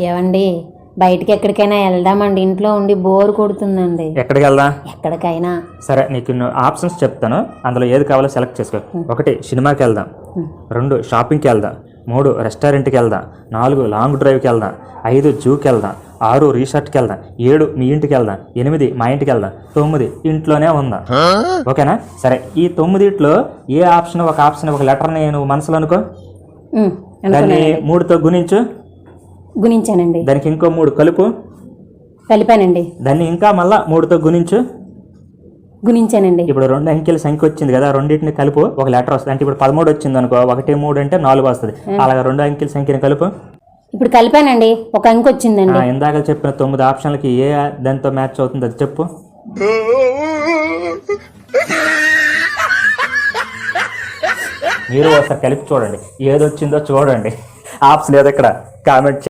ఏవండి బయటికి ఎక్కడికైనా వెళ్దామండి, ఇంట్లో ఉండి బోర్ కొడుతుందండి. ఎక్కడికి వెళ్దాం? ఎక్కడికైనా సరే, నీకు ఆప్షన్స్ చెప్తాను, అందులో ఏది కావాలో సెలెక్ట్ చేసుకో. 1 సినిమాకి వెళ్దాం, 2 షాపింగ్కి వెళ్దాం, 3 రెస్టారెంట్కి వెళ్దాం, 4 లాంగ్ డ్రైవ్కి వెళ్దాం, 5 జూకి వెళ్దాం, 6 రీసార్ట్కి వెళ్దాం, 7 మీ ఇంటికి వెళ్దాం, 8 మా ఇంటికి వెళ్దాం, 9 ఇంట్లోనే ఉందాం. ఓకేనా? సరే, ఈ 9 ఏ ఆప్షన్ ఒక ఆప్షన్ ఒక లెటర్ని నువ్వు మనసులో అనుకో. దాన్ని 3తో గుణించానండి. దానికి ఇంకో 3 కలుపు. కలిపానండి. దాన్ని ఇంకా మళ్ళా 3తో గుణించానండి. ఇప్పుడు 2 అంకెల సంఖ్య వచ్చింది కదా, రెండింటిని కలుపు, ఒక లెటర్ వస్తుంది. అంటే ఇప్పుడు 13 వచ్చింది అనుకో, 1 3 అంటే 4 వస్తుంది. అలాగే 2 అంకెల సంఖ్యని కలుపు. ఇప్పుడు కలిపానండి, ఒక అంకె వచ్చిందండి. ఇందాక చెప్పిన 9 ఆప్షన్లకి ఏ దాంతో మ్యాచ్ అవుతుంది అది చెప్పు. మీరు ఒకసారి కలిపి చూడండి, ఏదొచ్చిందో చూడండి. ఆప్షన్ ఏదో ఇక్కడ కామెంట్